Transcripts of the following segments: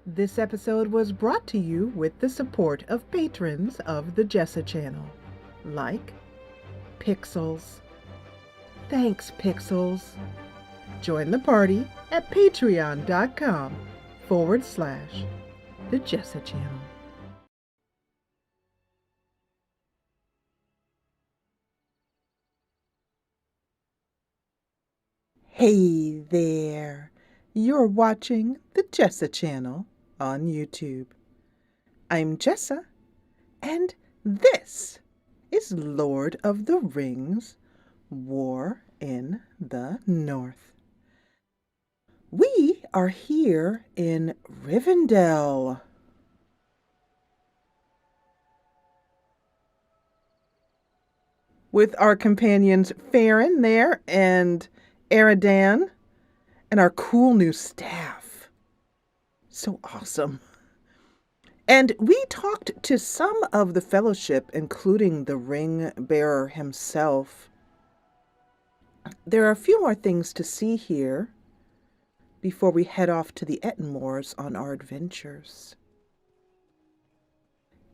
This episode was brought to you with the support of patrons of the Jessa channel, like Pixels. Thanks, Pixels. Join the party at patreon.com/the Jessa channel. Hey there! You're watching the Jessa channel on YouTube. I'm Jessa, and this is Lord of the Rings: War in the North. We are here in Rivendell. With our companions Farron there and Elladan and our cool new staff. So awesome. And we talked to some of the Fellowship, including the ring bearer himself. There are a few more things to see here before we head off to the Etimores on our adventures.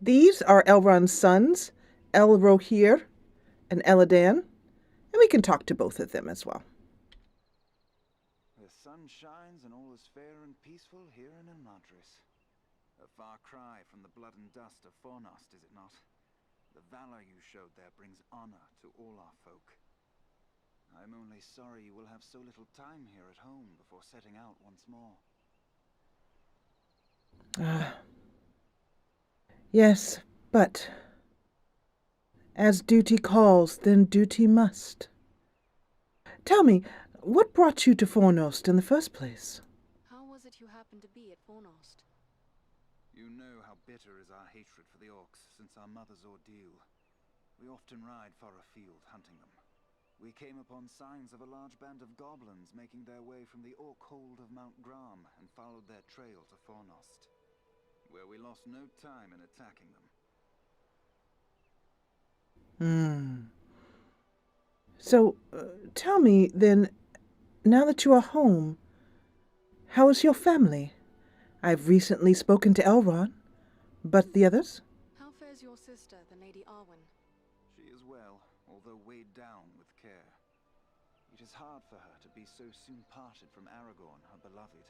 These are Elrond's sons, Rohir and Elladan, and we can talk to both of them as well. The sun shines and all is fair and peaceful here in Elmadris. A far cry from the blood and dust of Fornost, is it not? The valor you showed there brings honor to all our folk. I'm only sorry you will have so little time here at home before setting out once more. Yes, but as duty calls, then duty must. Tell me, what brought you to Fornost in the first place? How was it you happened to be at Fornost? You know how bitter is our hatred for the orcs since our mother's ordeal. We often ride far afield hunting them. We came upon signs of a large band of goblins making their way from the orc hold of Mount Gram and followed their trail to Fornost, where we lost no time in attacking them. So, tell me, then, now that you are home, how is your family? I've recently spoken to Elrond, but the others? How fares your sister, the Lady Arwen? She is well, although weighed down with care. It is hard for her to be so soon parted from Aragorn, her beloved,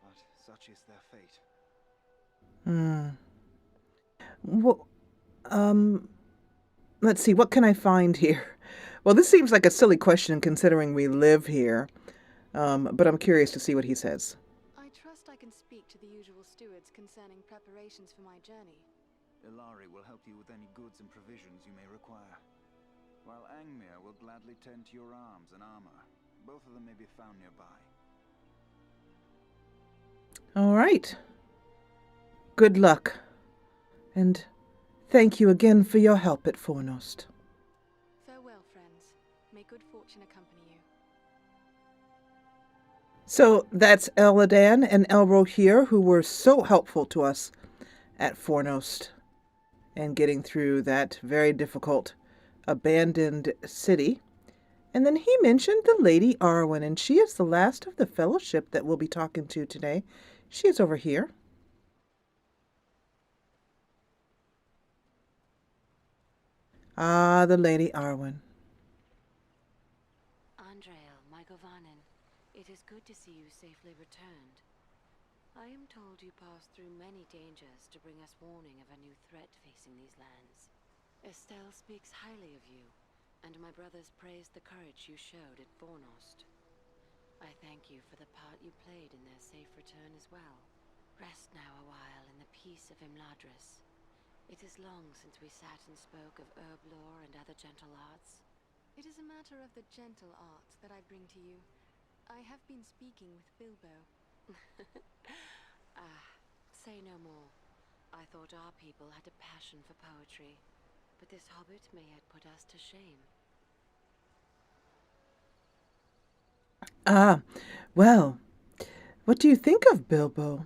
but such is their fate. Well, let's see, what can I find here? Well, this seems like a silly question considering we live here, but I'm curious to see what he says. I trust I can speak to the usual stewards concerning preparations for my journey. Illari will help you with any goods and provisions you may require, while Angmir will gladly tend to your arms and armor. Both of them may be found nearby. All right. Good luck. And thank you again for your help at Fornost. Farewell, friends. May good fortune accompany you. So that's Elladan and Rohir, who were so helpful to us at Fornost and getting through that very difficult abandoned city. And then he mentioned the Lady Arwen, and she is the last of the Fellowship that we'll be talking to today. She is over here. Ah, the Lady Arwen. Andreal, my Govanen, it is good to see you safely returned. I am told you passed through many dangers to bring us warning of a new threat facing these lands. Estelle speaks highly of you, and my brothers praised the courage you showed at Fornost. I thank you for the part you played in their safe return as well. Rest now a while in the peace of Imladris. It is long since we sat and spoke of herb lore and other gentle arts. It is a matter of the gentle arts that I bring to you. I have been speaking with Bilbo. Say no more. I thought our people had a passion for poetry, but this hobbit may yet put us to shame. Ah, well, what do you think of Bilbo?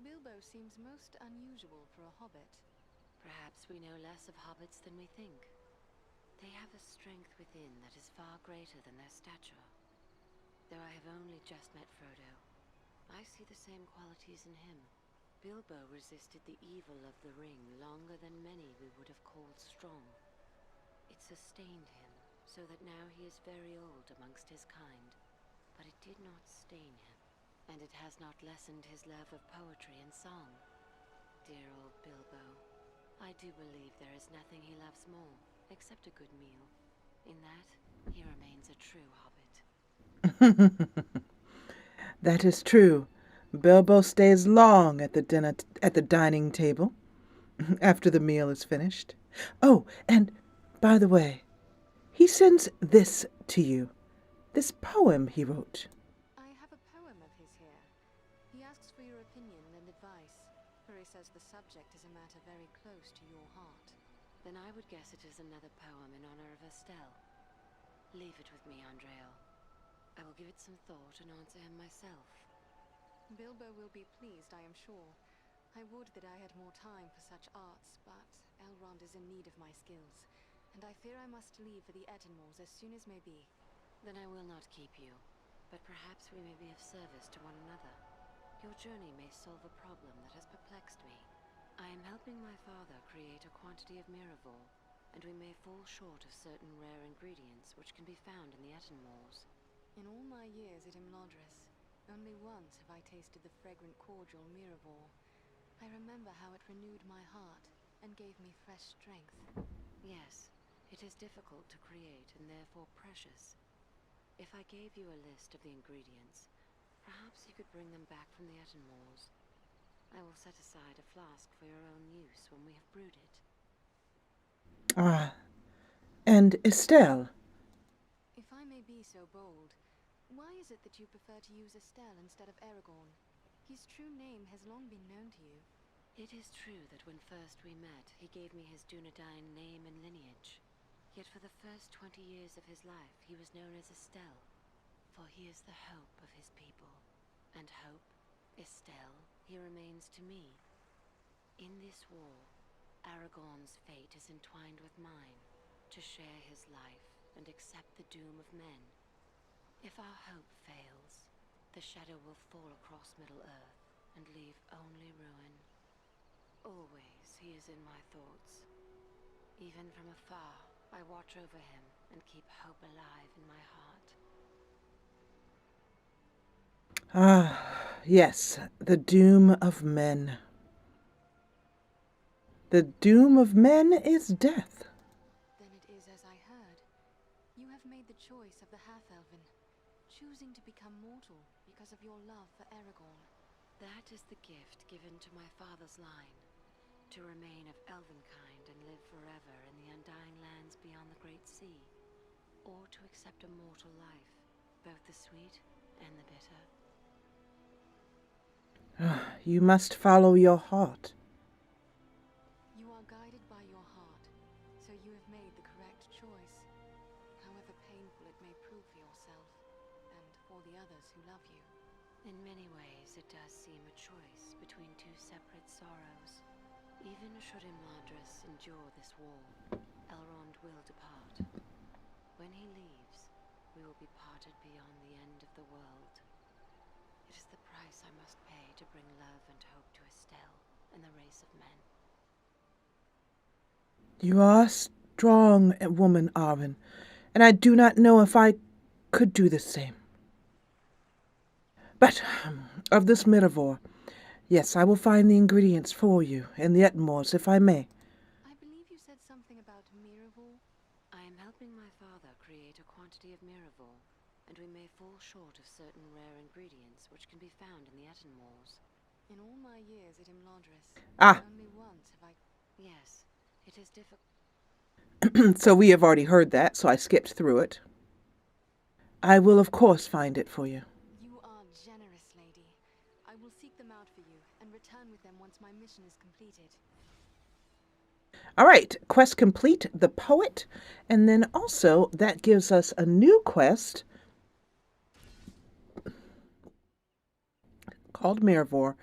Bilbo seems most unusual for a hobbit. Perhaps we know less of hobbits than we think. They have a strength within that is far greater than their stature. Though I have only just met Frodo, I see the same qualities in him. Bilbo resisted the evil of the ring longer than many we would have called strong. It sustained him, so that now he is very old amongst his kind. But it did not stain him, and it has not lessened his love of poetry and song. Dear old Bilbo. I do believe there is nothing he loves more, except a good meal. In that, he remains a true hobbit. That is true. Bilbo stays long at the dining table after the meal is finished. Oh, and by the way, he sends this to you. This poem he wrote. I have a poem of his here. He asks for your opinion and advice, for he says the subject is a matter very close to your heart. Then I would guess it is another poem in honor of Estelle. Leave it with me, Andreal. I will give it some thought and answer him myself. Bilbo will be pleased, I am sure. I would that I had more time for such arts, but Elrond is in need of my skills, and I fear I must leave for the Etimores as soon as may be. Then I will not keep you, but perhaps we may be of service to one another. Your journey may solve a problem that has perplexed me. I am helping my father create a quantity of Miraval, and we may fall short of certain rare ingredients which can be found in the Etimores. In all my years at Imladris, only once have I tasted the fragrant cordial Miraval. I remember how it renewed my heart and gave me fresh strength. Yes, it is difficult to create and therefore precious. If I gave you a list of the ingredients, perhaps you could bring them back from the Etimores. I will set aside a flask for your own use when we have brewed it. Ah, and Estelle. If I may be so bold, why is it that you prefer to use Estelle instead of Aragorn? His true name has long been known to you. It is true that when first we met, he gave me his Dunedain name and lineage. Yet for the first 20 years of his life, he was known as Estelle, for he is the hope of his people. And hope, Estelle, he remains to me. In this war, Aragorn's fate is entwined with mine, to share his life and accept the doom of men. If our hope fails, the shadow will fall across Middle-earth and leave only ruin. Always he is in my thoughts. Even from afar, I watch over him and keep hope alive in my heart. Ah, yes, the doom of men. The doom of men is death. Then it is as I heard. You have made the choice of the half-elven, choosing to become mortal because of your love for Aragorn. That is the gift given to my father's line, to remain of elvenkind and live forever in the undying lands beyond the Great Sea, or to accept a mortal life, both the sweet and the bitter. Ah, you must follow your heart. You are guided by your heart, so you have made the correct choice, however painful it may prove for yourself, and for the others who love you. In many ways, it does seem a choice between two separate sorrows. Even should Imladris endure this war, Elrond will depart. When he leaves, we will be parted beyond the end of the world. It is the price I must pay to bring love and hope to Estelle and the race of men. You are a strong woman, Arwen, and I do not know if I could do the same. But of this Miraval, yes, I will find the ingredients for you in the Etimores, if I may. I believe you said something about Miraval. I am helping my father create a quantity of Miraval, and we may fall short of certain rare ingredients which can be found in the Etimores. In all my years at Imladris, Ah. only once have I... Yes, it is difficult. So we have already heard that, so I skipped through it. I will, of course, find it for you. You are generous, lady. I will seek them out for you and return with them once my mission is completed. All right, quest complete, the poet, and then also that gives us a new quest called Mirror.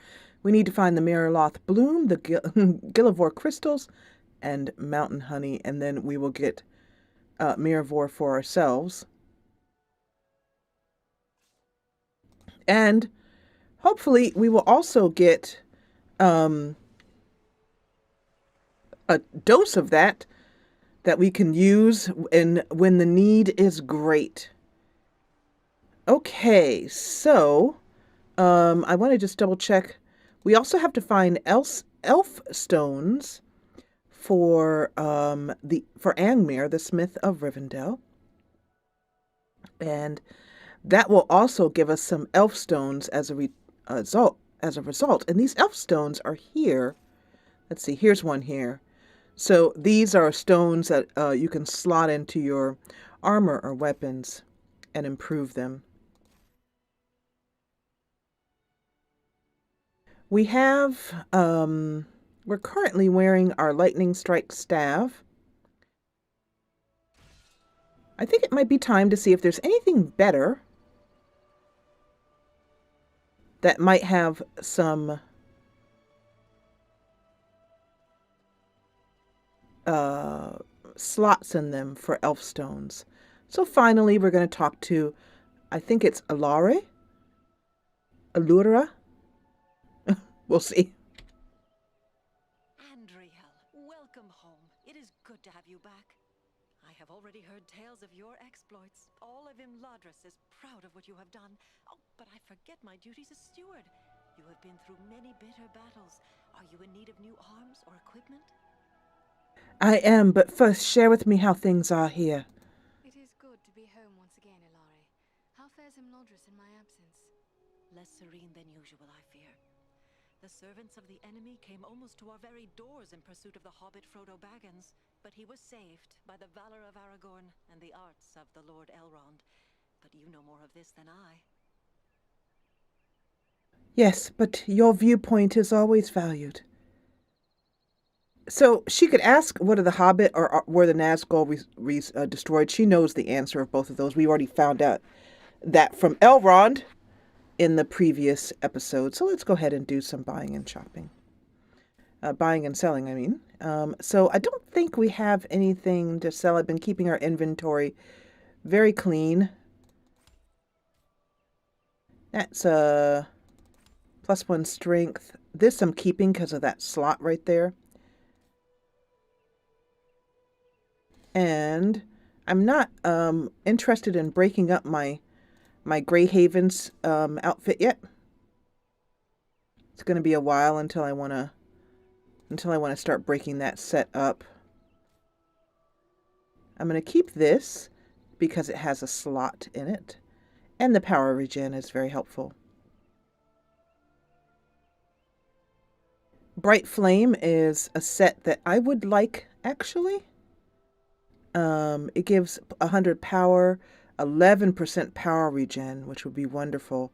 We need to find the Mirrorloth Bloom, the Gillavor Crystals, and Mountain Honey, and then we will get Mirror for ourselves. And hopefully we will also get a dose of that we can use when the need is great. Okay, so I want to just double check. We also have to find elf stones for Angmar, the Smith of Rivendell. And that will also give us some elf stones as a result. And these elf stones are here. Let's see, here's one here. So these are stones that you can slot into your armor or weapons and improve them. We have, we're currently wearing our lightning strike staff. I think it might be time to see if there's anything better that might have some slots in them for elf stones. So finally, we're going to talk to, I think it's Allura. We'll see. Andriel, welcome home. It is good to have you back. I have already heard tales of your exploits. All of Imladris is proud of what you have done. Oh, but I forget my duties as steward. You have been through many bitter battles. Are you in need of new arms or equipment? I am, but first share with me how things are here. It is good to be home once again, Allura. How fares Imladris in my absence? Less serene than usual, I fear. The servants of the enemy came almost to our very doors in pursuit of the hobbit Frodo Baggins, but he was saved by the valor of Aragorn and the arts of the Lord Elrond. But you know more of this than I. Yes, but your viewpoint is always valued. So she could ask, what are the Hobbit or were the Nazgul destroyed? She knows the answer of both of those. We already found out that from Elrond in the previous episode. So let's go ahead and do some buying and shopping. Buying and selling, I mean. So I don't think we have anything to sell. I've been keeping our inventory very clean. That's +1 strength. This I'm keeping because of that slot right there. And I'm not interested in breaking up my Greyhaven's outfit yet. It's going to be a while until I want to start breaking that set up. I'm going to keep this because it has a slot in it, and the power regen is very helpful. Bright Flame is a set that I would like, actually. It gives 100 power, 11% power regen, which would be wonderful.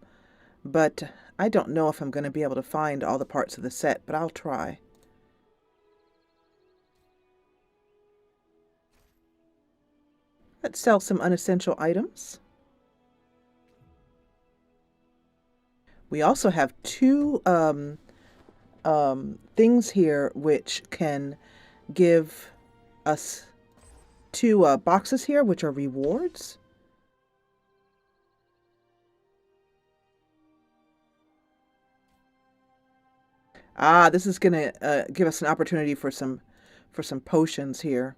But I don't know if I'm going to be able to find all the parts of the set, but I'll try. Let's sell some unessential items. We also have two things here which can give us two boxes here, which are rewards. This is going to give us an opportunity for some potions here.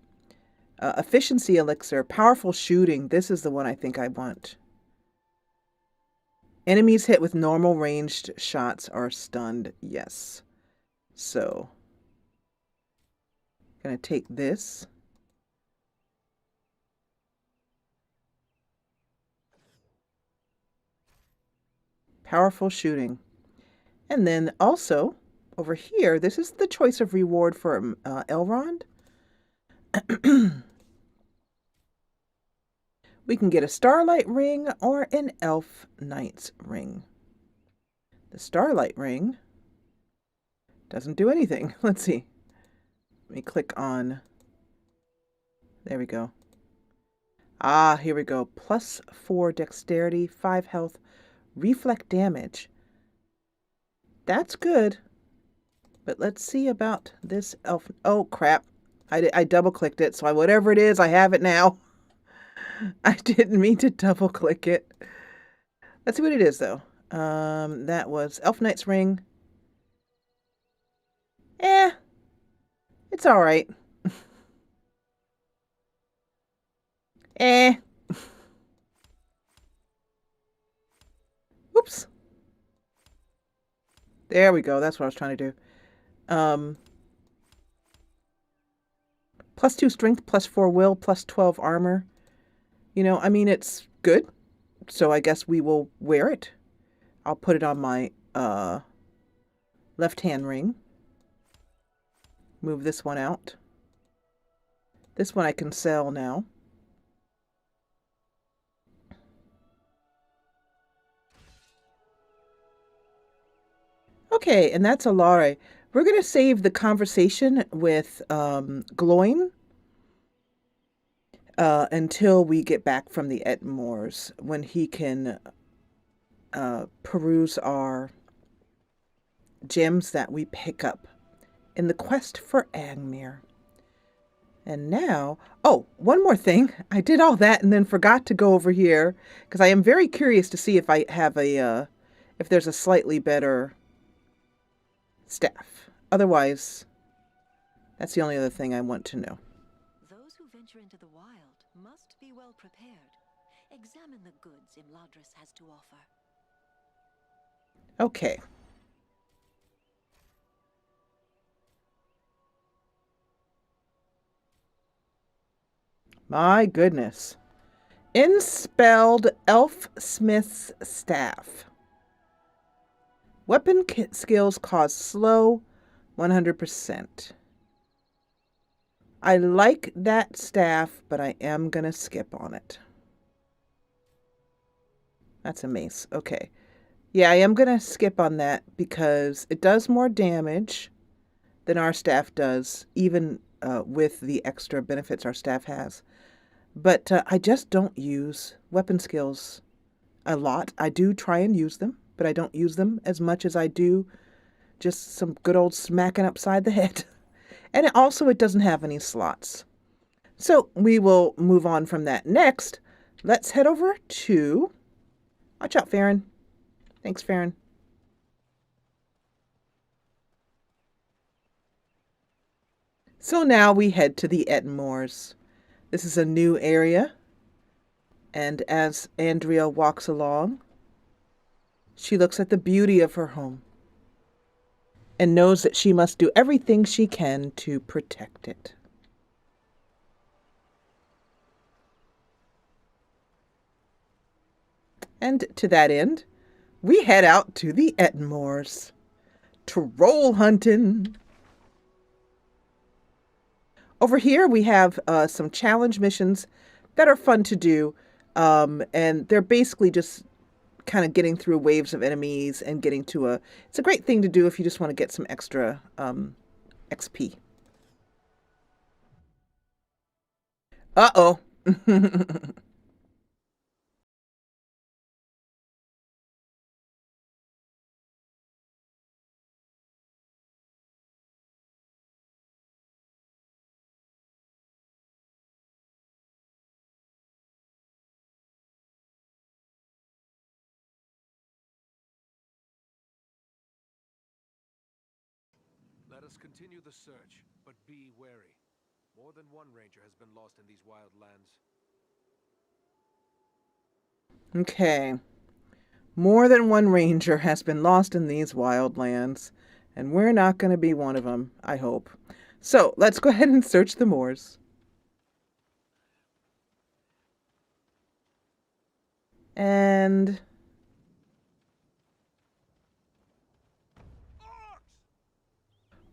Efficiency elixir, powerful shooting. This is the one I think I want. Enemies hit with normal ranged shots are stunned. Yes. So, going to take this. Powerful shooting. And then also, over here, this is the choice of reward for Elrond. We can get a Starlight Ring or an Elf Knight's Ring. The Starlight Ring doesn't do anything. Let's see. Let me click on. There we go. Here we go. +4 dexterity, 5 health, reflect damage. That's good. But let's see about this elf. Oh, crap. I double-clicked it, so whatever it is, I have it now. I didn't mean to double-click it. Let's see what it is, though. That was Elf Knight's ring. It's all right. Oops. There we go. That's what I was trying to do. +2 strength, +4 will, +12 armor. You know, I mean, it's good. So I guess we will wear it. I'll put it on my left-hand ring. Move this one out. This one I can sell now. Okay, and that's Alare. We're going to save the conversation with Gloin until we get back from the Etimores, when he can peruse our gems that we pick up in the quest for Angmir. And now, oh, one more thing. I did all that and then forgot to go over here because I am very curious to see if I have a, if there's a slightly better staff. Otherwise, that's the only other thing I want to know. Those who venture into the wild must be well prepared. Examine the goods Imladris has to offer. Okay. My goodness. Inspelled Elfsmith's Staff. Weapon skills cause slow 100%. I like that staff, but I am going to skip on it. That's a mace. Okay. Yeah, I am going to skip on that because it does more damage than our staff does, even with the extra benefits our staff has. But I just don't use weapon skills a lot. I do try and use them, but I don't use them as much as I do just some good old smacking upside the head. And it doesn't have any slots. So we will move on from that. Next, let's head over to... Watch out, Farron. Thanks, Farron. So now we head to the Etimores. This is a new area. And as Andrea walks along, she looks at the beauty of her home and knows that she must do everything she can to protect it. And to that end, we head out to the Etimores, troll hunting. Over here, we have some challenge missions that are fun to do, and they're basically just kind of getting through waves of enemies and getting to a... It's a great thing to do if you just want to get some extra XP. Uh-oh. Let us continue the search, but be wary. More than one ranger has been lost in these wild lands. Okay. More than one ranger has been lost in these wild lands, and we're not going to be one of them, I hope. So let's go ahead and search the moors. And...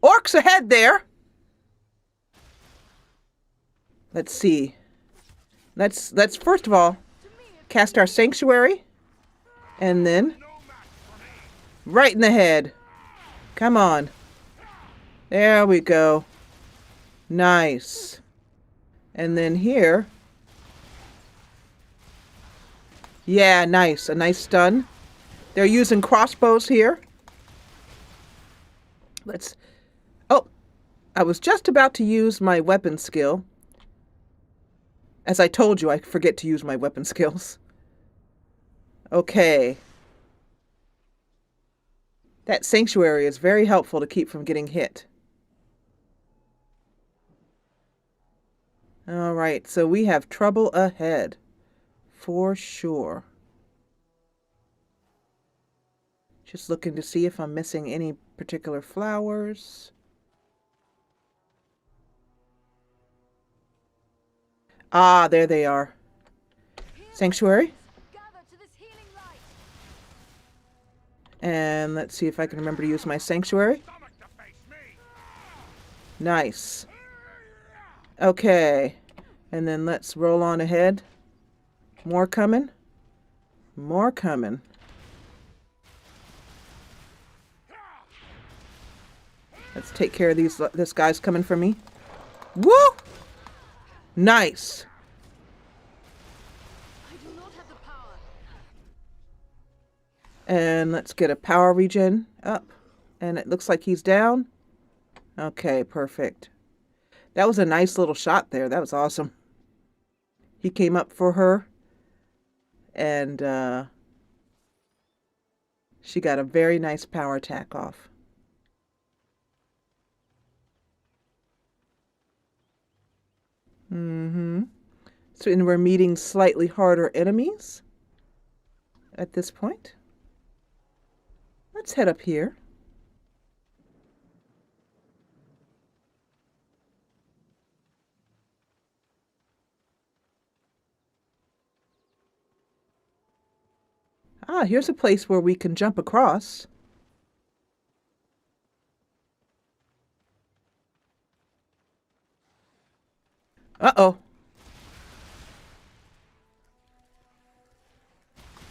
Orcs ahead there! Let's see. Let's first of all cast our sanctuary. And then right in the head. Come on. There we go. Nice. And then here. Yeah, nice. A nice stun. They're using crossbows here. Let's... Oh, I was just about to use my weapon skill. As I told you, I forget to use my weapon skills. Okay. That sanctuary is very helpful to keep from getting hit. All right, so we have trouble ahead. For sure. Just looking to see if I'm missing any particular flowers. Ah, there they are. Sanctuary. And let's see if I can remember to use my sanctuary. Nice. Okay. And then let's roll on ahead. More coming. More coming. Let's take care of this guy's coming for me. Woo! Nice. And let's get a power regen up. And it looks like he's down. Okay, perfect. That was a nice little shot there. That was awesome. He came up for her. And she got a very nice power attack off. So and we're meeting slightly harder enemies at this point. Let's head up here. Ah, here's a place where we can jump across. Uh-oh.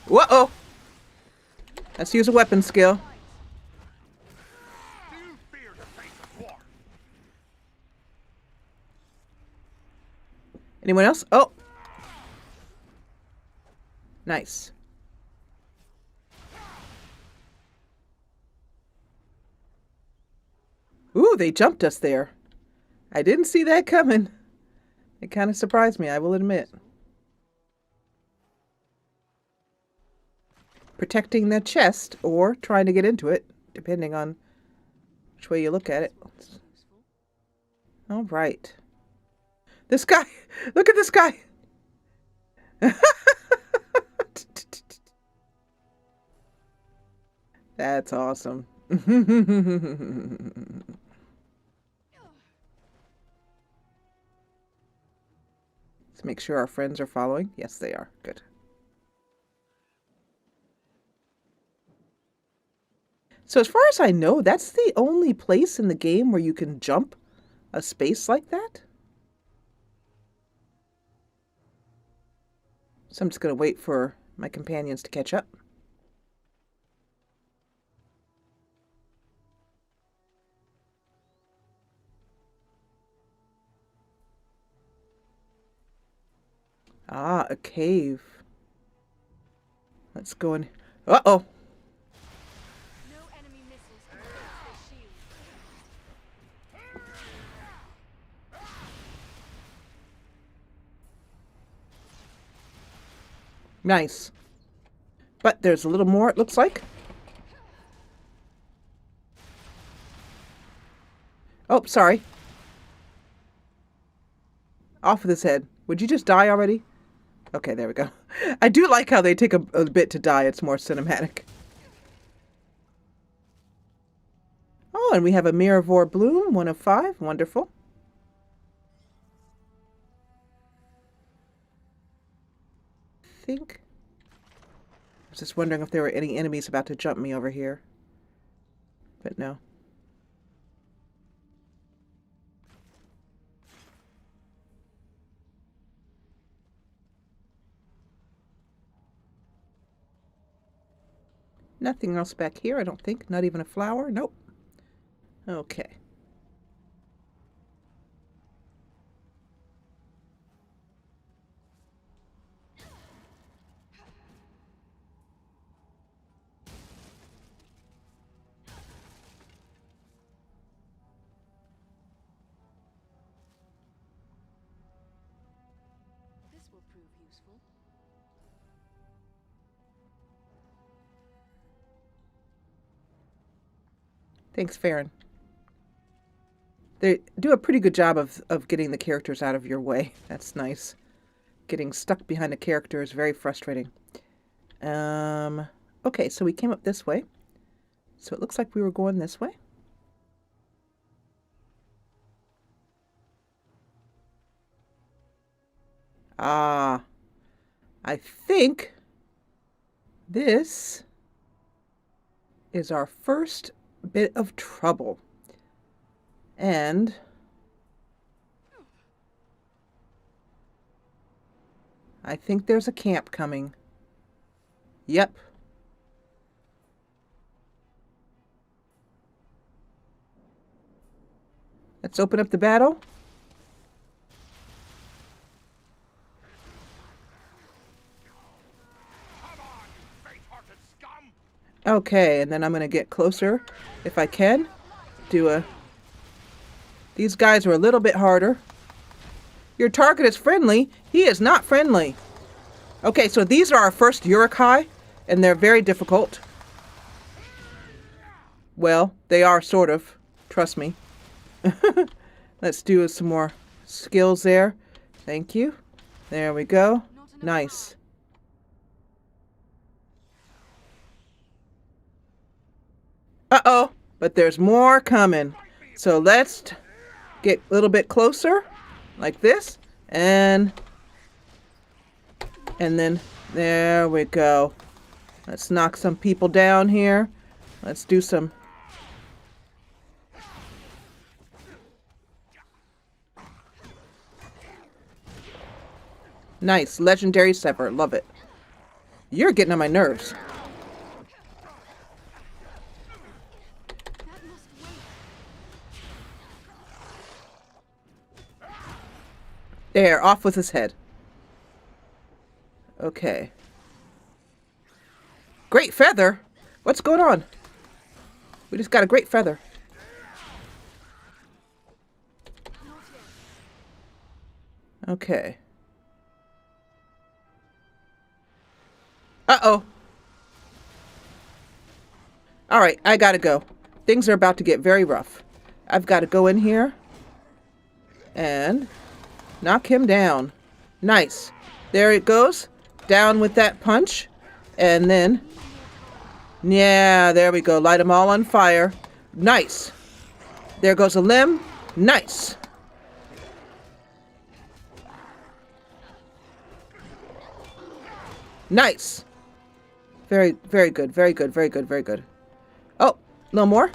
Whoa-oh. Let's use a weapon skill. Anyone else? Oh. Nice. Ooh, they jumped us there. I didn't see that coming. It kind of surprised me, I will admit. Protecting the chest or trying to get into it, depending on which way you look at it. All right. This guy! Look at this guy! That's awesome. Let's make sure our friends are following. Yes, they are. Good. So as far as I know, that's the only place in the game where you can jump a space like that. So I'm just going to wait for my companions to catch up. Ah, a cave. Let's go in. Uh-oh. No enemy missiles can pierce their shield. Nice. But there's a little more, it looks like. Oh, sorry. Off with his head. Would you just die already? Okay, there we go. I do like how they take a bit to die. It's more cinematic. Oh, and we have a Mirror Bloom, 1 of 5. Wonderful. I think... I was just wondering if there were any enemies about to jump me over here. But no. Nothing else back here, I don't think. Not even a flower. Nope. Okay. This will prove useful. Thanks, Farron. They do a pretty good job of getting the characters out of your way. That's nice. Getting stuck behind a character is very frustrating. Okay, so we came up this way. So it looks like we were going this way. Ah, I think this is our first bit of trouble. And I think there's a camp coming. Yep. Let's open up the battle. Okay, and then I'm going to get closer if I can. These guys are a little bit harder. Your target is friendly. He is not friendly. Okay, so these are our first Uruk-hai, and they're very difficult. Well, they are sort of. Trust me. Let's do some more skills there. Thank you. There we go. Nice. Uh-oh, but there's more coming. So let's get a little bit closer, like this, and then there we go. Let's knock some people down here. Let's do some. Nice, legendary sever, love it. You're getting on my nerves. There, off with his head. Okay. Great feather? What's going on? We just got a great feather. Okay. Uh-oh. Alright, I gotta go. Things are about to get very rough. I've got to go in here and knock him down. Nice. There it goes. Down with that punch. And then, yeah, there we go. Light them all on fire. Nice. There goes a limb. Nice. Nice. Very, very good. Very good. Very good. Very good. Oh, no more.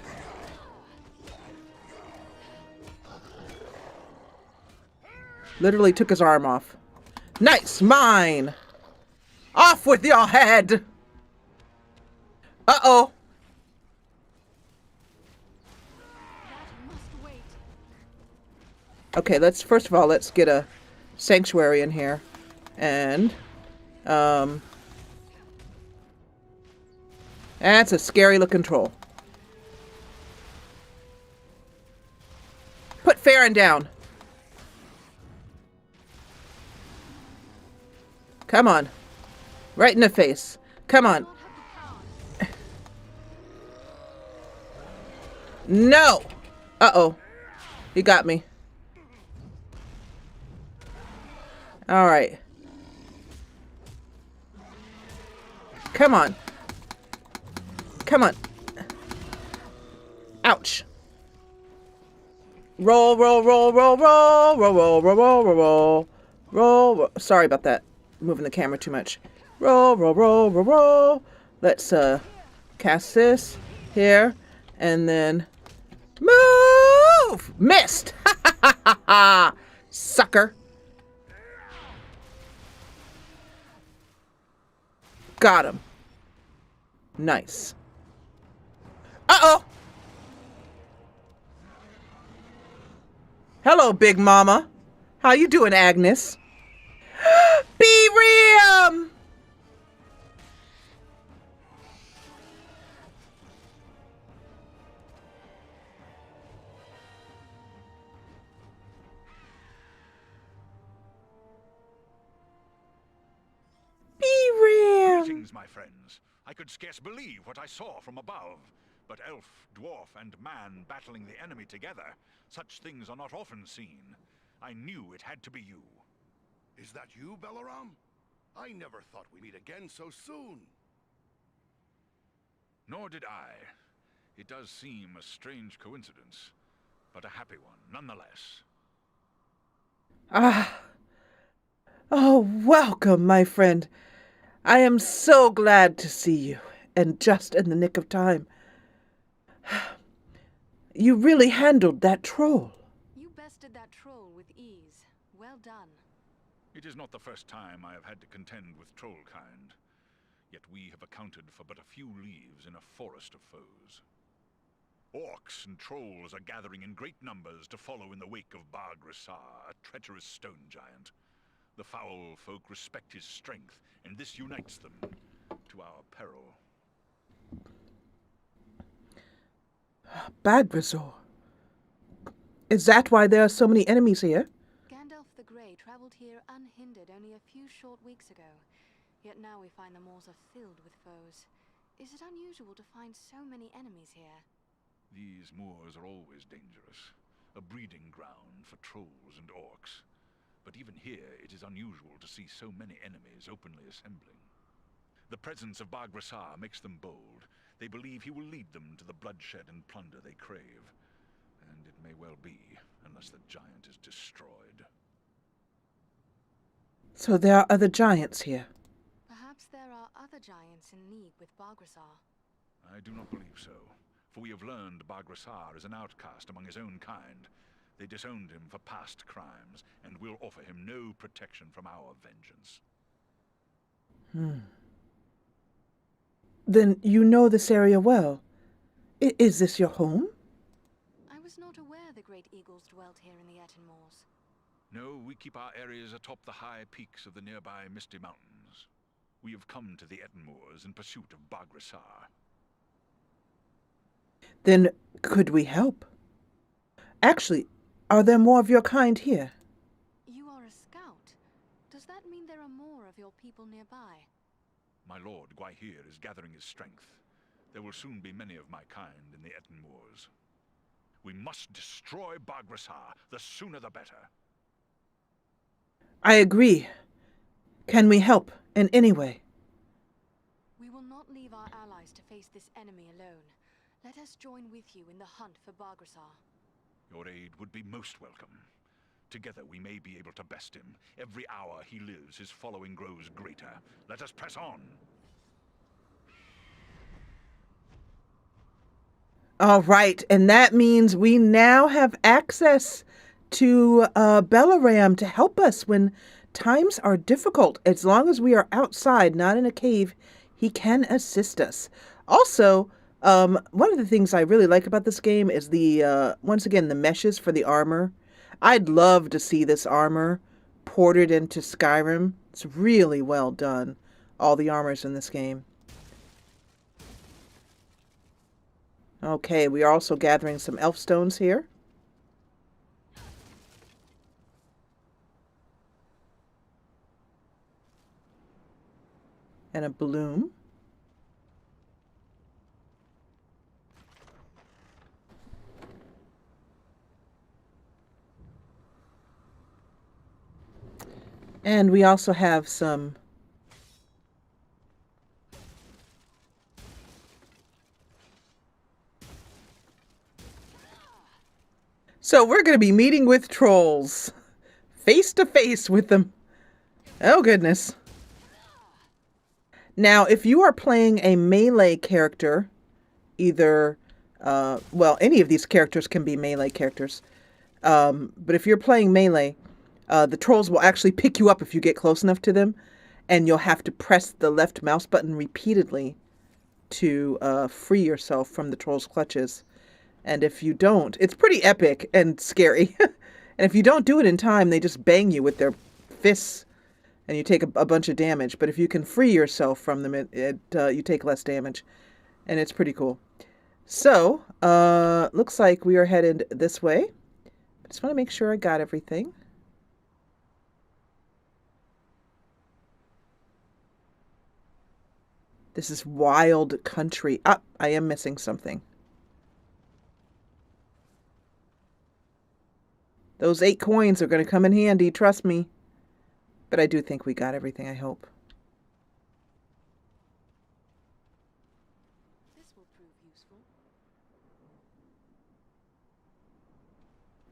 Literally took his arm off. Nice, mine! Off with your head! Uh-oh. Okay, first of all, let's get a sanctuary in here. And, that's a scary looking troll. Put Farron down. Come on. Right in the face. Come on. No! Uh-oh. He got me. Alright. Come on. Come on. Ouch. Roll, roll, roll, roll, roll, roll, roll, roll, roll, roll, roll, roll. Sorry about that. Moving the camera too much. Roll, roll, roll, roll, roll. Let's cast this here, and then move. Missed. Ha ha ha ha ha. Sucker. Got him. Nice. Uh-oh. Hello, Big Mama. How you doing, Agnes? B-Ram! B-Ram! Greetings, my friends. I could scarce believe what I saw from above. But elf, dwarf, and man battling the enemy together, such things are not often seen. I knew it had to be you. Is that you, Belaram? I never thought we'd meet again so soon. Nor did I. It does seem a strange coincidence, but a happy one nonetheless. Ah. Oh, welcome, my friend. I am so glad to see you, and just in the nick of time. You really handled that troll. You bested that troll with ease. Well done. It is not the first time I have had to contend with troll kind. Yet we have accounted for but a few leaves in a forest of foes. Orcs and trolls are gathering in great numbers to follow in the wake of Bar-Grisar, a treacherous stone giant. The foul folk respect his strength, and this unites them, to our peril. Bar-Grisar. Is that why there are so many enemies here? Gandalf the Grey traveled here unhindered only a few short weeks ago. Yet now we find the moors are filled with foes. Is it unusual to find so many enemies here? These moors are always dangerous, a breeding ground for trolls and orcs. But even here, it is unusual to see so many enemies openly assembling. The presence of Bar-Grisar makes them bold. They believe he will lead them to the bloodshed and plunder they crave. And it may well be, unless the giant is destroyed. So there are other giants here. Perhaps there are other giants in league with Bar-Grisar. I do not believe so, for we have learned Bar-Grisar is an outcast among his own kind. They disowned him for past crimes, and will offer him no protection from our vengeance. Then you know this area well. Is this your home? I was not aware the great eagles dwelt here in the Etimores. No, we keep our areas atop the high peaks of the nearby Misty Mountains. We have come to the Etimores in pursuit of Bar-Grisar. Then could we help? Actually, are there more of your kind here? You are a scout. Does that mean there are more of your people nearby? My lord Rohir is gathering his strength. There will soon be many of my kind in the Etimores. We must destroy Bar-Grisar. The sooner the better. I agree. Can we help in any way? We will not leave our allies to face this enemy alone. Let us join with you in the hunt for Bar-Grisar. Your aid would be most welcome. Together we may be able to best him. Every hour he lives, his following grows greater. Let us press on. All right, and that means we now have access to Belaram to help us when times are difficult. As long as we are outside, not in a cave, he can assist us. Also, one of the things I really like about this game is once again, the meshes for the armor. I'd love to see this armor ported into Skyrim. It's really well done, all the armors in this game. Okay, we are also gathering some elf stones here. And a bloom. And we also have some So we're going to be meeting with trolls. Face to face with them. Oh, goodness. Now, if you are playing a melee character, either, well, any of these characters can be melee characters. But if you're playing melee, the trolls will actually pick you up if you get close enough to them. And you'll have to press the left mouse button repeatedly to free yourself from the troll's clutches. And if you don't, it's pretty epic and scary. And if you don't do it in time, they just bang you with their fists and you take a bunch of damage. But if you can free yourself from them, you take less damage. And it's pretty cool. So, looks like we are headed this way. I just want to make sure I got everything. This is wild country. Ah, I am missing something. Those 8 coins are going to come in handy, trust me. But I do think we got everything, I hope. This will prove useful.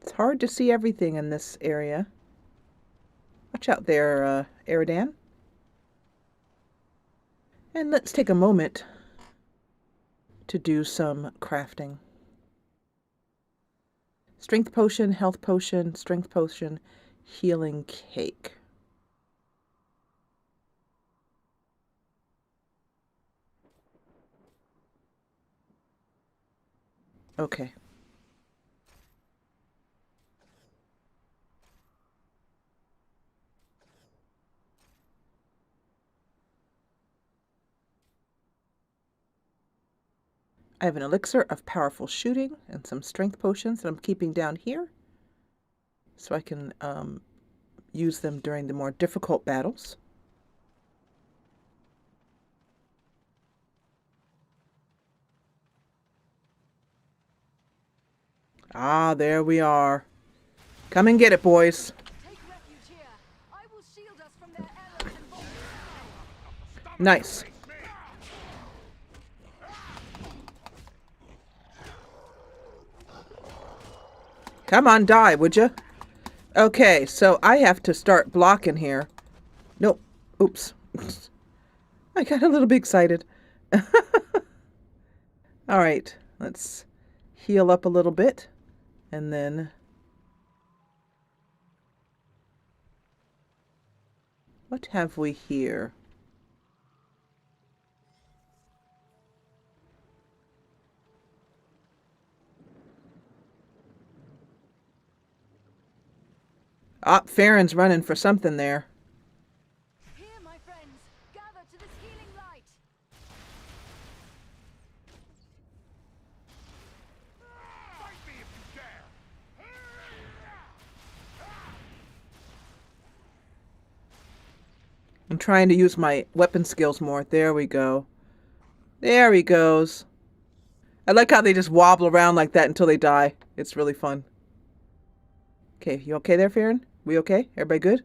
It's hard to see everything in this area. Watch out there, Elladan. And let's take a moment to do some crafting. Strength potion, health potion, strength potion, healing cake. Okay. I have an elixir of powerful shooting and some strength potions that I'm keeping down here so I can use them during the more difficult battles. Ah, there we are. Come and get it, boys. Take refuge here. I will shield us from their arrows and bolts. Nice. Come on, die, would you? Okay, so I have to start blocking here. Nope. Oops. I got a little bit excited. All right, let's heal up a little bit. And then... what have we here? Ah, Farron's running for something there. Here, my friends, gather to this healing light. Fight me if you dare! I'm trying to use my weapon skills more. There we go. There he goes. I like how they just wobble around like that until they die. It's really fun. Okay, you okay there, Farron? We okay? Everybody good?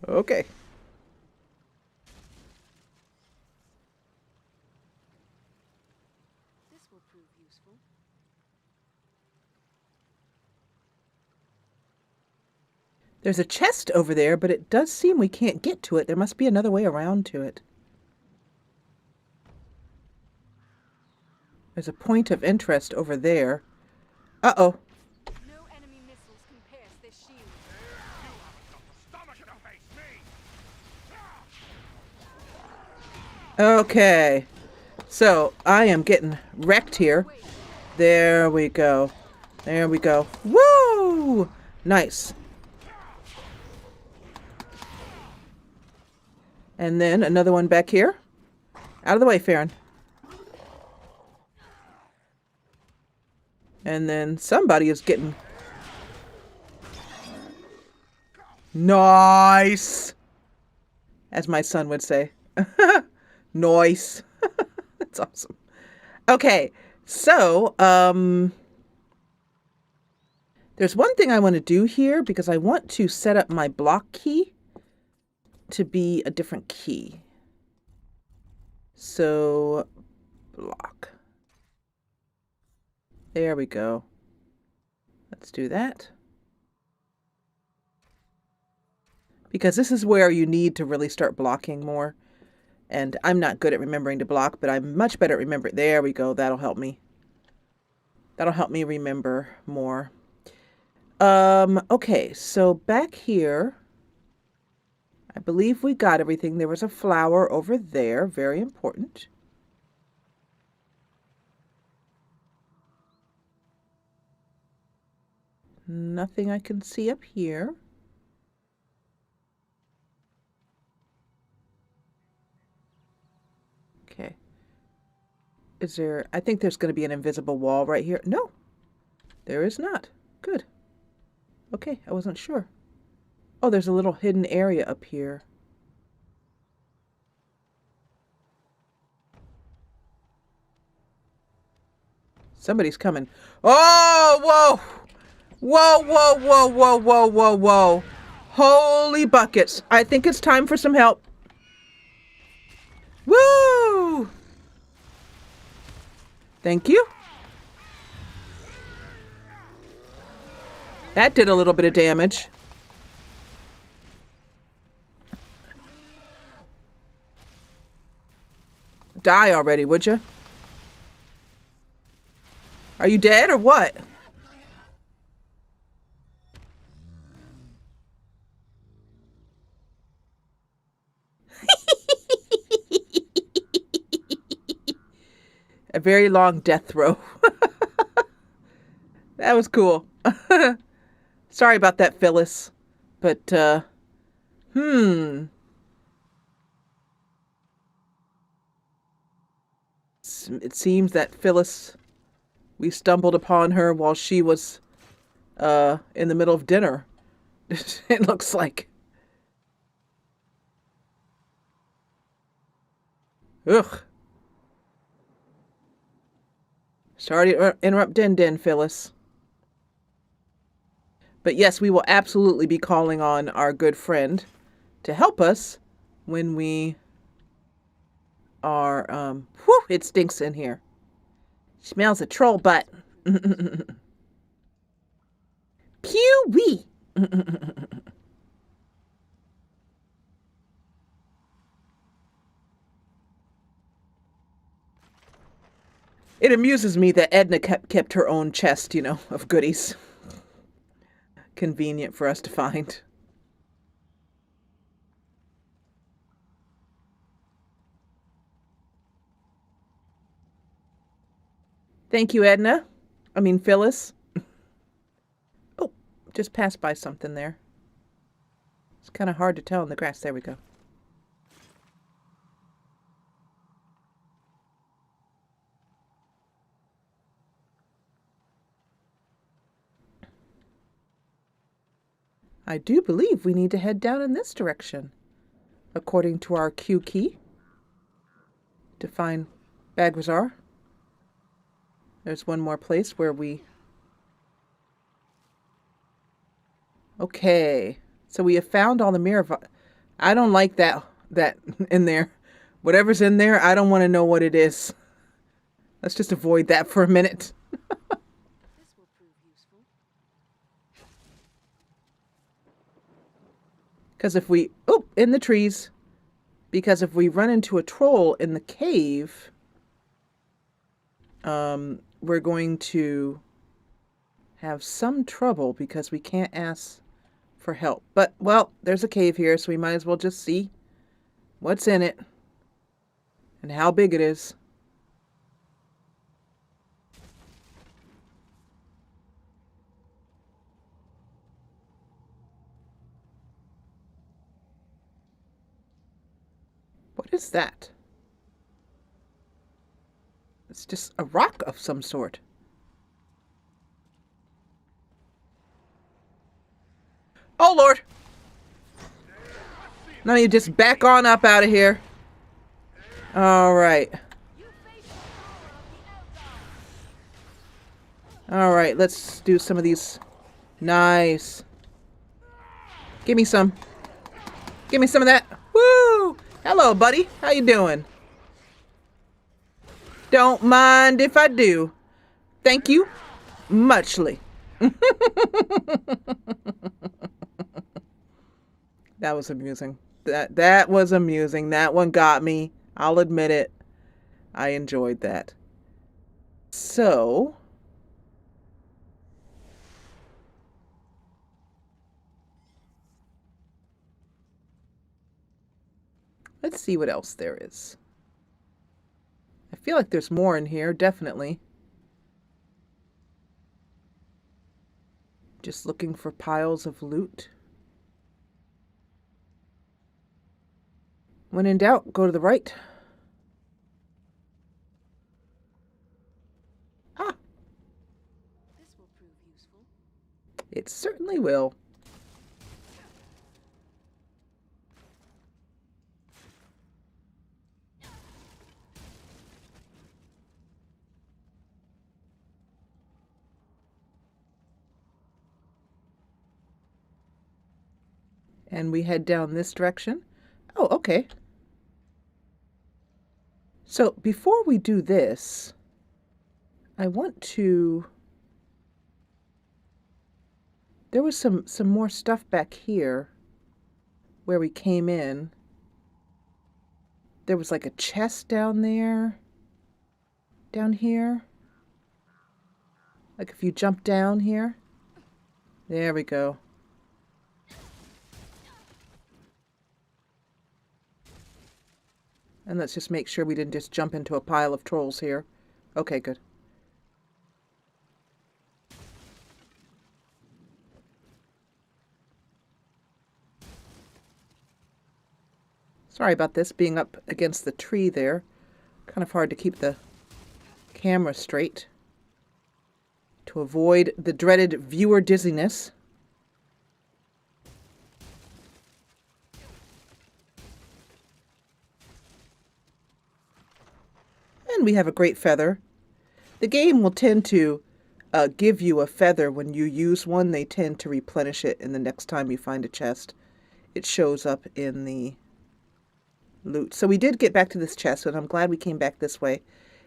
Okay. This will prove useful. There's a chest over there, but it does seem we can't get to it. There must be another way around to it. There's a point of interest over there. Uh-oh. No enemy missiles can pierce this shield. Stomach to face me! Okay. So, I am getting wrecked here. There we go. There we go. Woo! Nice. And then another one back here. Out of the way, Farron. And then somebody is getting... nice! As my son would say. Nice. That's awesome. Okay, so, there's one thing I want to do here because I want to set up my block key to be a different key. So, block. There we go. Let's do that. Because this is where you need to really start blocking more. And I'm not good at remembering to block, but I'm much better at remembering. There we go. That'll help me. That'll help me remember more. Okay, so back here, I believe we got everything. There was a flower over there. Very important. Nothing I can see up here. Okay. Is there... I think there's going to be an invisible wall right here. No, there is not. Good. Okay, I wasn't sure. Oh, there's a little hidden area up here. Somebody's coming. Oh, whoa! Whoa, whoa, whoa, whoa, whoa, whoa, whoa. Holy buckets. I think it's time for some help. Woo! Thank you. That did a little bit of damage. Die already, would you? Are you dead or what? A very long death throw. That was cool. Sorry about that, Phyllis. But, it seems that Phyllis, we stumbled upon her while she was, in the middle of dinner. It looks like. Ugh. Sorry to interrupt Din, Phyllis. But yes, we will absolutely be calling on our good friend to help us when we are, whew, it stinks in here. Smells a troll butt. Pew-wee. It amuses me that Edna kept her own chest, you know, of goodies. Convenient for us to find. Thank you, Edna. I mean, Phyllis. Oh, just passed by something there. It's kind of hard to tell in the grass. There we go. I do believe we need to head down in this direction, according to our Q key, to find Bagrazar. There's one more place where we... Okay, so we have found all the mirror... I don't like that in there. Whatever's in there, I don't want to know what it is. Let's just avoid that for a minute. This will prove useful. Because if we... Oh, in the trees. Because if we run into a troll in the cave, we're going to have some trouble because we can't ask for help. But, well, there's a cave here, so we might as well just see what's in it and how big it is. What is that? It's just a rock of some sort. Oh, Lord. Now you just back on up out of here. All right. All right, let's do some of these. Nice. Give me some. Give me some of that. Woo! Hello, buddy. How you doing? Don't mind if I do. Thank you. Muchly. That was amusing. That was amusing. That one got me. I'll admit it. I enjoyed that. So... let's see what else there is. I feel like there's more in here, definitely. Just looking for piles of loot. When in doubt, go to the right. Ah! This will prove useful. It certainly will. And we head down this direction. Oh, okay. So before we do this, I want to... There was some more stuff back here where we came in. There was like a chest down there. Down here. Like if you jump down here. There we go. And let's just make sure we didn't just jump into a pile of trolls here. Okay, good. Sorry about this, being up against the tree there. Kind of hard to keep the camera straight to avoid the dreaded viewer dizziness. And we have a great feather. The game will tend to give you a feather when you use one. They tend to replenish it in the next time you find a chest. It shows up in the loot. So we did get back to this chest, and I'm glad we came back this way.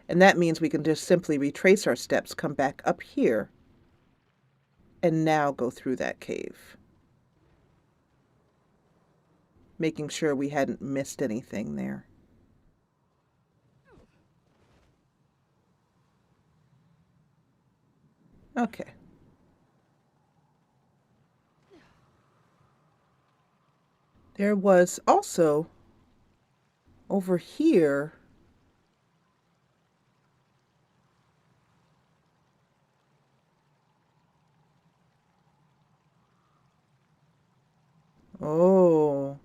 And that means we can just simply retrace our steps, come back up here, and now go through that cave. Making sure we hadn't missed anything there. Okay. There was also over here oh.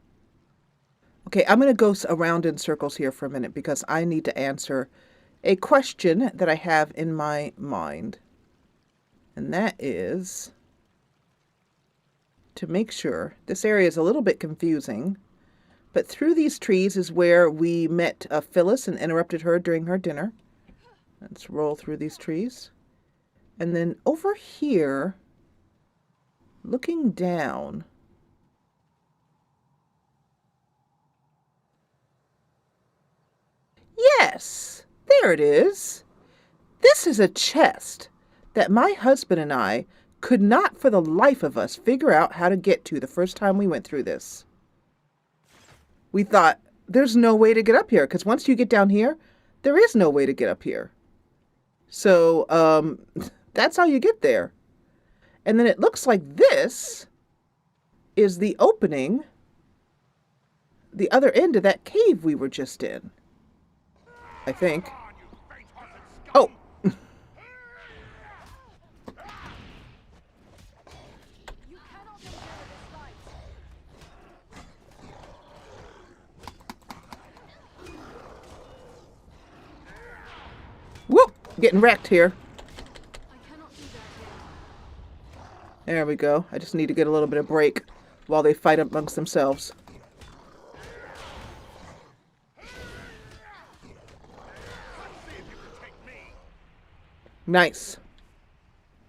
Okay, I'm going to go around in circles here for a minute because I need to answer a question that I have in my mind. And that is to make sure, this area is a little bit confusing, but through these trees is where we met Phyllis and interrupted her during her dinner. Let's roll through these trees. And then over here, looking down, yes, there it is. This is a chest that my husband and I could not for the life of us figure out how to get to the first time we went through this. We thought, there's no way to get up here, because once you get down here, there is no way to get up here. So, that's how you get there. And then it looks like this is the opening, the other end of that cave we were just in. I think. Oh! Whoop! Getting wrecked here. There we go. I just need to get a little bit of break while they fight amongst themselves. Nice.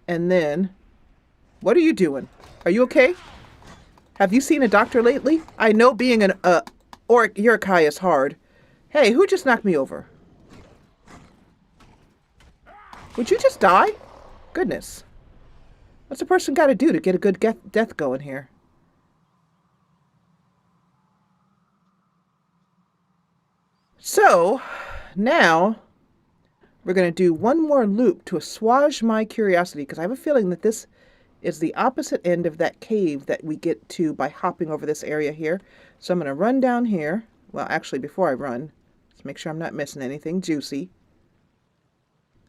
And then, what are you doing? Are you okay? Have you seen a doctor lately? I know being an Uruk-hai is hard. Hey, who just knocked me over? Would you just die? Goodness. What's a person got to do to get a good death going here? So, now we're going to do one more loop to assuage my curiosity, because I have a feeling that this is the opposite end of that cave that we get to by hopping over this area here. So I'm going to run down here. Well, actually, before I run, let's make sure I'm not missing anything juicy.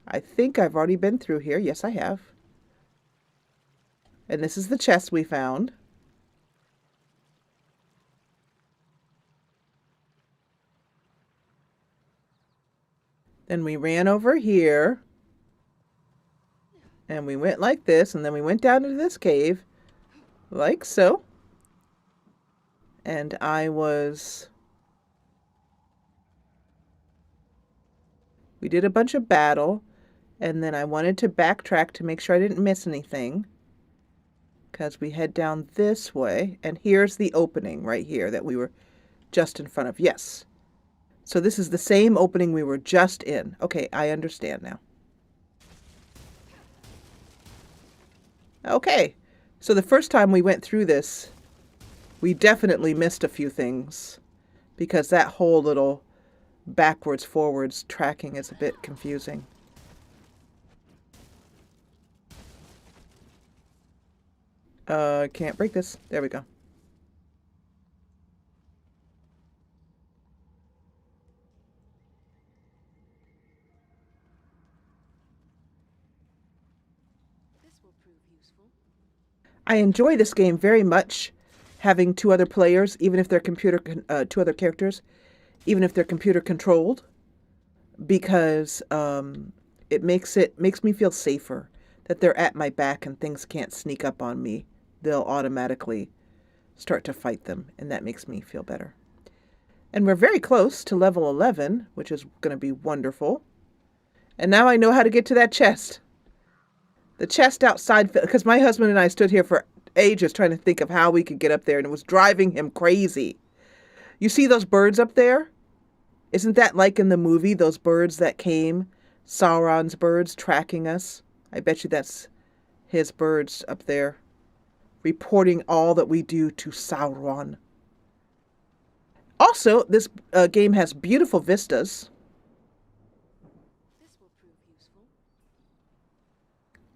I think I've already been through here. Yes, I have. And this is the chest we found. Then we ran over here. And we went like this. And then we went down into this cave. Like so. And we did a bunch of battle. And then I wanted to backtrack to make sure I didn't miss anything. because we head down this way, and here's the opening right here that we were just in front of. Yes. So this is the same opening we were just in. Okay, I understand now. Okay, so the first time we went through this, we definitely missed a few things because that whole little backwards, forwards tracking is a bit confusing. Can't break this. There we go. This will prove useful. I enjoy this game very much, having two other players, even if they're two other characters, even if they're computer controlled, because it makes me feel safer that they're at my back and things can't sneak up on me. They'll automatically start to fight them, and that makes me feel better. And we're very close to level 11, which is going to be wonderful. And now I know how to get to that chest. The chest outside, because my husband and I stood here for ages trying to think of how we could get up there, and it was driving him crazy. You see those birds up there? Isn't that like in the movie, those birds that came, Sauron's birds tracking us? I bet you that's his birds up there, reporting all that we do to Sauron. Also, this game has beautiful vistas. This will prove useful.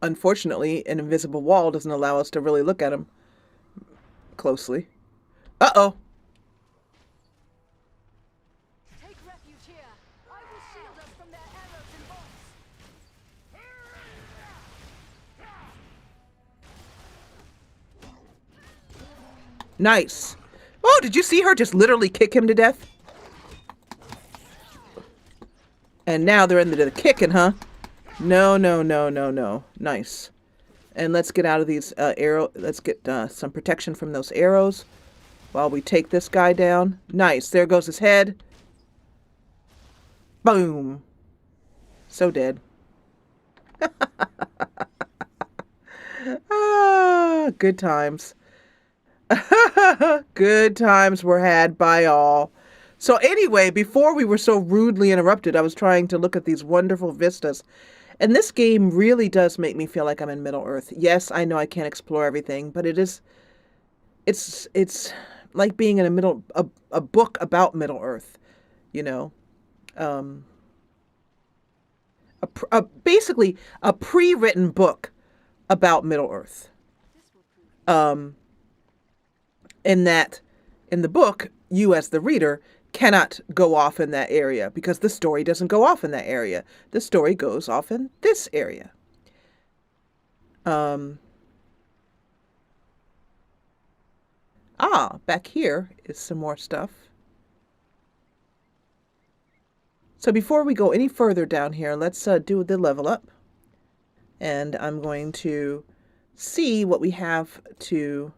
Unfortunately, an invisible wall doesn't allow us to really look at them closely. Uh-oh. Take refuge here. I will shield us from their arrows and bolts. Nice. Oh, did you see her just literally kick him to death? And now they're into the kicking, huh? No, no, no, no, no. Nice. And let's get out of these let's get some protection from those arrows while we take this guy down. Nice. There goes his head. Boom. So dead. Ah, good times. Good times were had by all. So anyway, before we were so rudely interrupted, I was trying to look at these wonderful vistas. And this game really does make me feel like I'm in Middle-earth. Yes, I know I can't explore everything, but it's like being in a book about Middle-earth, you know. Basically a pre-written book about Middle-earth. In that, in the book, you as the reader cannot go off in that area because the story doesn't go off in that area. The story goes off in this area. Back here is some more stuff. So before we go any further down here, let's do the level up. And I'm going to see what we have to...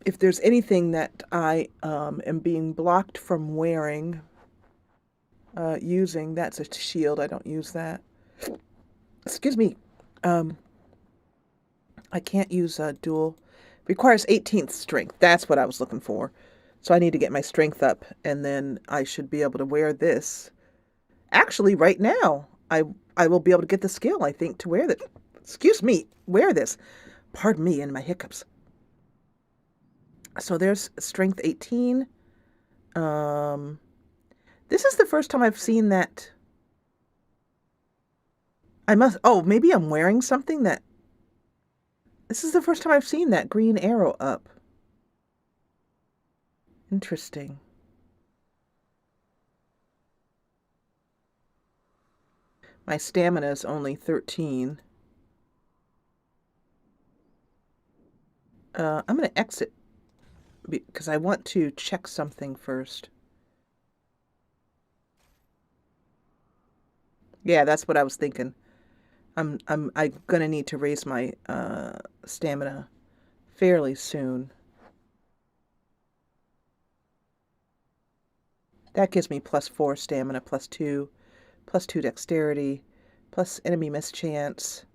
If there's anything that I am being blocked from wearing, using, that's a shield. I don't use that. Excuse me. I can't use dual. Requires 18th strength. That's what I was looking for. So I need to get my strength up, and then I should be able to wear this. Actually, right now, I will be able to get the skill, I think, to wear this. Excuse me, wear this. Pardon me and my hiccups. So there's strength 18. This is the first time I've seen that. Maybe I'm wearing something that. This is the first time I've seen that green arrow up. Interesting. My stamina is only 13. I'm going to exit because I want to check something first. Yeah, that's what I was thinking. I'm gonna need to raise my stamina fairly soon. That gives me +4 stamina, +2 dexterity, plus enemy mischance.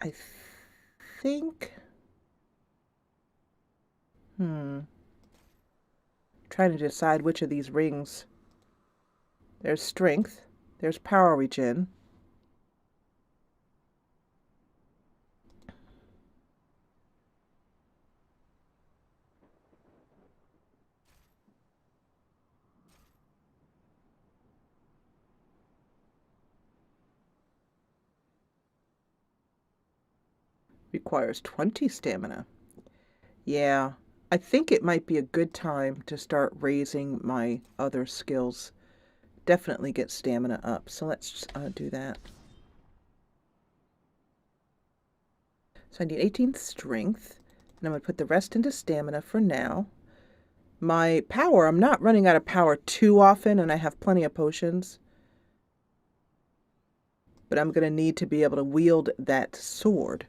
I think... Trying to decide which of these rings. There's strength. There's power regen. Requires 20 stamina. Yeah, I think it might be a good time to start raising my other skills. Definitely get stamina up. So let's do that. So I need 18 strength. And I'm going to put the rest into stamina for now. My power, I'm not running out of power too often, and I have plenty of potions. But I'm going to need to be able to wield that sword.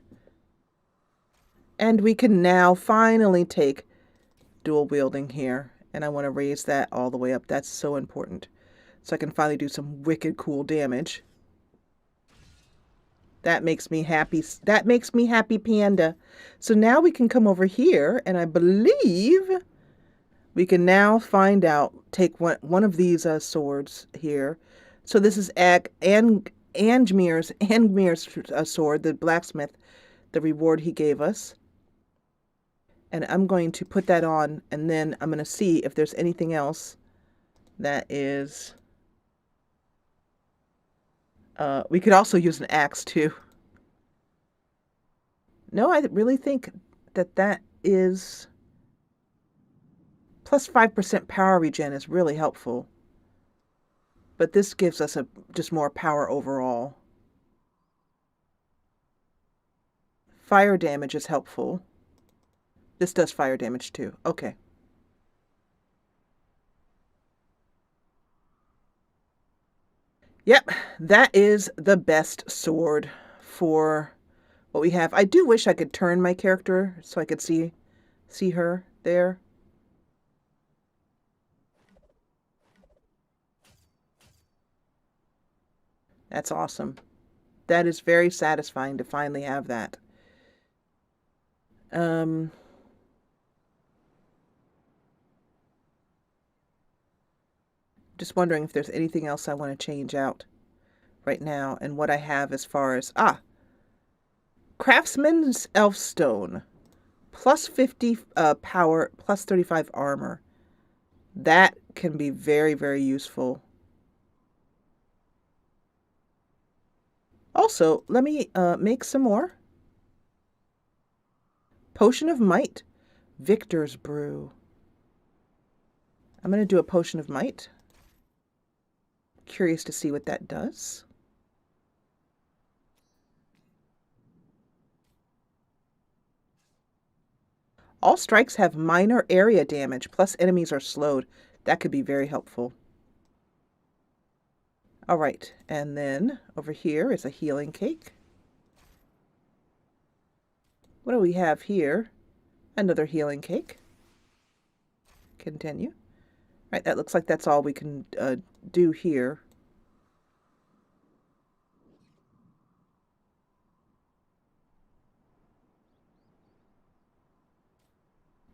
And we can now finally take dual wielding here. And I want to raise that all the way up. That's so important. So I can finally do some wicked cool damage. That makes me happy. That makes me happy, Panda. So now we can come over here, and I believe we can now find out, take one of these swords here. So this is Angmir's sword, the blacksmith, the reward he gave us. And I'm going to put that on, and then I'm going to see if there's anything else that is... we could also use an axe, too. No, I really think that that is... Plus 5% power regen is really helpful. But this gives us just more power overall. Fire damage is helpful. This does fire damage too. Okay. Yep, that is the best sword for what we have. I do wish I could turn my character so I could see her there. That's awesome. That is very satisfying to finally have that. Just wondering if there's anything else I want to change out right now and what I have as far as... Craftsman's Elfstone. Plus 50 power, plus 35 armor. That can be very, very useful. Also, let me make some more. Potion of Might. Victor's Brew. I'm going to do a Potion of Might. Curious to see what that does. All strikes have minor area damage, plus enemies are slowed. That could be very helpful. All right, and then over here is a healing cake. What do we have here? Another healing cake. Continue. Right, that looks like that's all we can do here.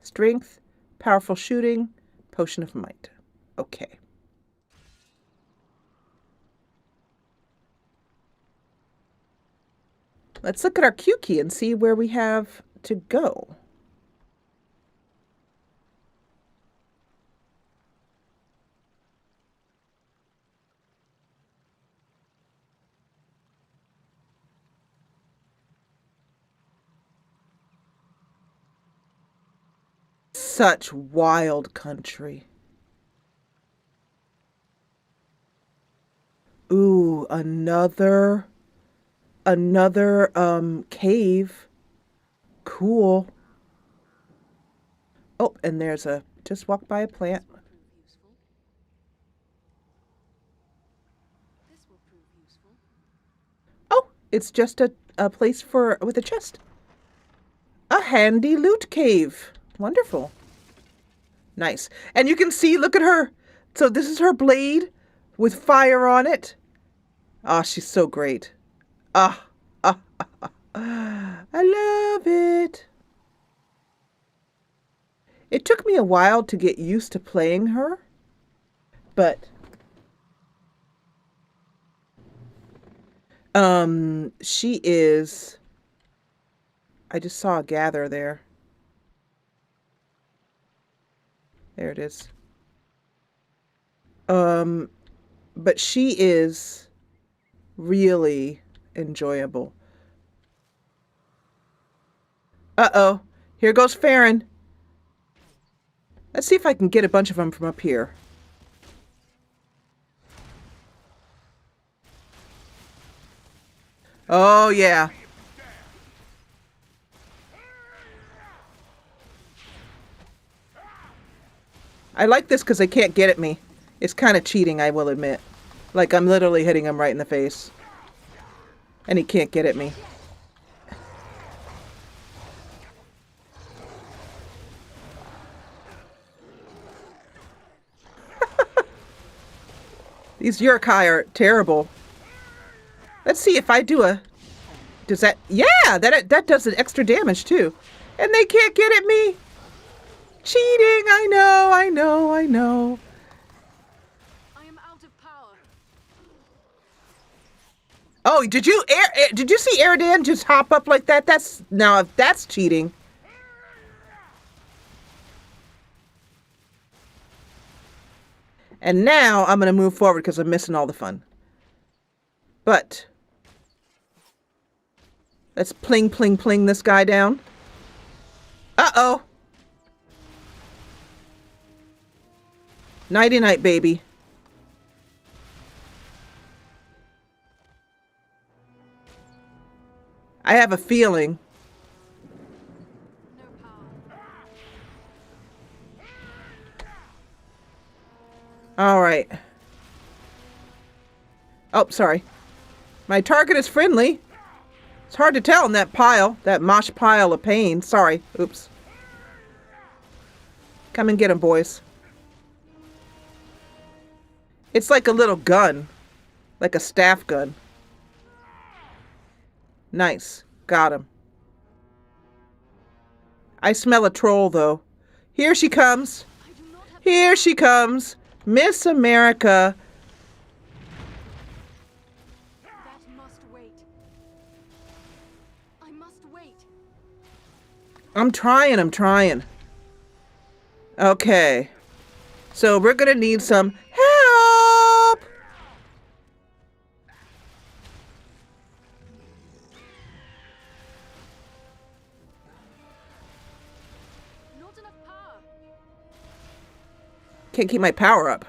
Strength, powerful shooting, potion of might. Okay. Let's look at our Q key and see where we have to go. Such wild country. Ooh, another cave. Cool. Oh, and there's just walk by a plant. Oh, it's just a place with a chest. A handy loot cave. Wonderful. Nice. And you can see, look at her. So this is her blade with fire on it. Ah, she's so great. It took me a while to get used to playing her, but she is, I just saw a gather there. There it is. But she is really enjoyable. Uh-oh. Here goes Farron. Let's see if I can get a bunch of them from up here. Oh, yeah. I like this because they can't get at me. It's kind of cheating, I will admit. Like, I'm literally hitting him right in the face. And he can't get at me. These Uruk-hai are terrible. Let's see if I do a... Does that... Yeah! That does an extra damage, too. And they can't get at me! Cheating! I know, I know, I know. I am out of power. Oh, did you see Elladan just hop up like that? That's cheating. And now I'm going to move forward because I'm missing all the fun. But let's pling, pling, pling this guy down. Uh-oh. Nighty-night, baby. I have a feeling. No power. All right. Oh, sorry. My target is friendly. It's hard to tell in that pile, that mosh pile of pain. Sorry. Oops. Come and get him, boys. It's like a little gun. Like a staff gun. Nice. Got him. I smell a troll, though. Here she comes. Here she comes. Miss America. That must wait. I must wait. I'm trying. Okay. So we're gonna need some help. Not enough power. Can't keep my power up.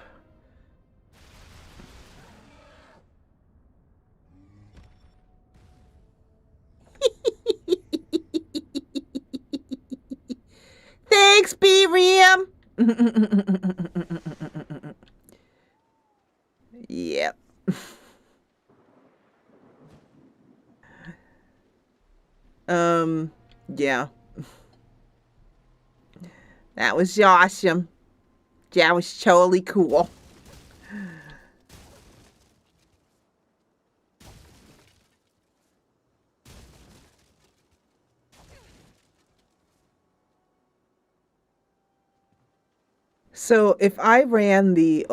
Thanks, B-Ram. Yep. Yeah. That was awesome. That was totally cool. So if I ran the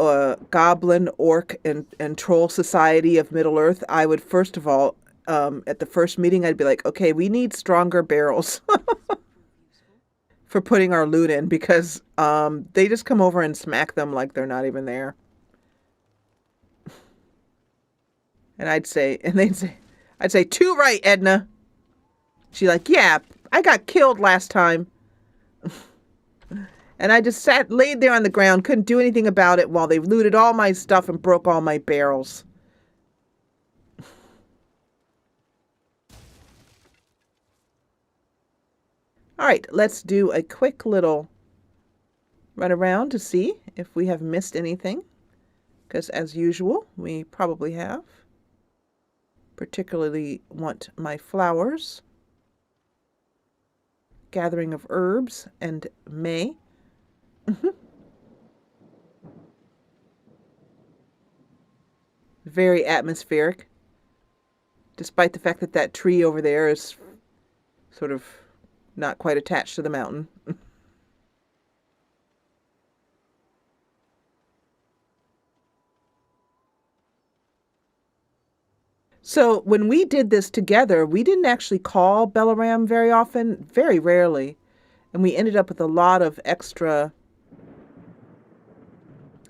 Goblin, Orc, and Troll Society of Middle-earth, I would first of all, at the first meeting, I'd be like, okay, we need stronger barrels for putting our loot in because they just come over and smack them like they're not even there. And I'd say, I'd say, too right, Edna. She's like, yeah, I got killed last time. And I just laid there on the ground, couldn't do anything about it while they looted all my stuff and broke all my barrels. All right, let's do a quick little run around to see if we have missed anything. Because as usual, we probably have. Particularly want my flowers. Gathering of herbs and May. Very atmospheric. Despite the fact that that tree over there is sort of not quite attached to the mountain. So when we did this together, we didn't actually call Belaram very often, very rarely. And we ended up with a lot of extra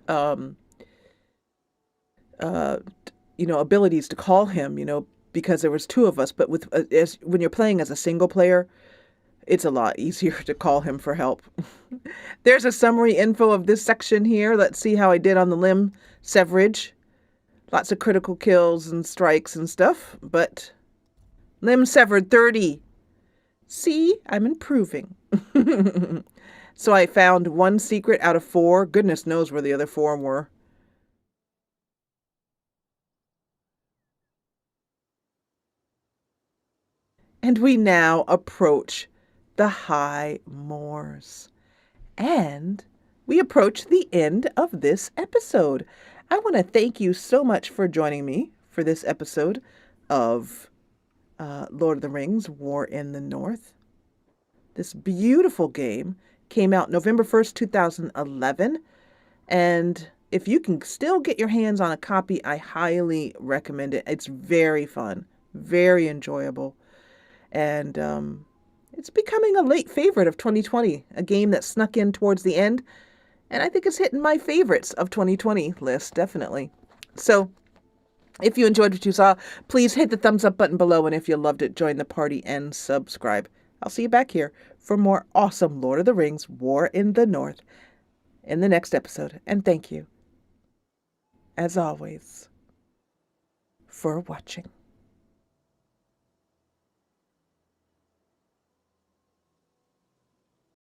um, uh, abilities to call him, because there was two of us. But when you're playing as a single player, it's a lot easier to call him for help. There's a summary info of this section here. Let's see how I did on the limb severage. Lots of critical kills and strikes and stuff, but limb severed 30. See, I'm improving. So I found 1 secret out of 4. Goodness knows where the other 4 were. And we now approach the high moors. And we approach the end of this episode. I want to thank you so much for joining me for this episode of Lord of the Rings, War in the North. This beautiful game came out November 1st, 2011. And if you can still get your hands on a copy, I highly recommend it. It's very fun, very enjoyable. And it's becoming a late favorite of 2020, a game that snuck in towards the end. And I think it's hitting my favorites of 2020 list, definitely. So if you enjoyed what you saw, please hit the thumbs up button below. And if you loved it, join the party and subscribe. I'll see you back here for more awesome Lord of the Rings War in the North in the next episode. And thank you, as always, for watching.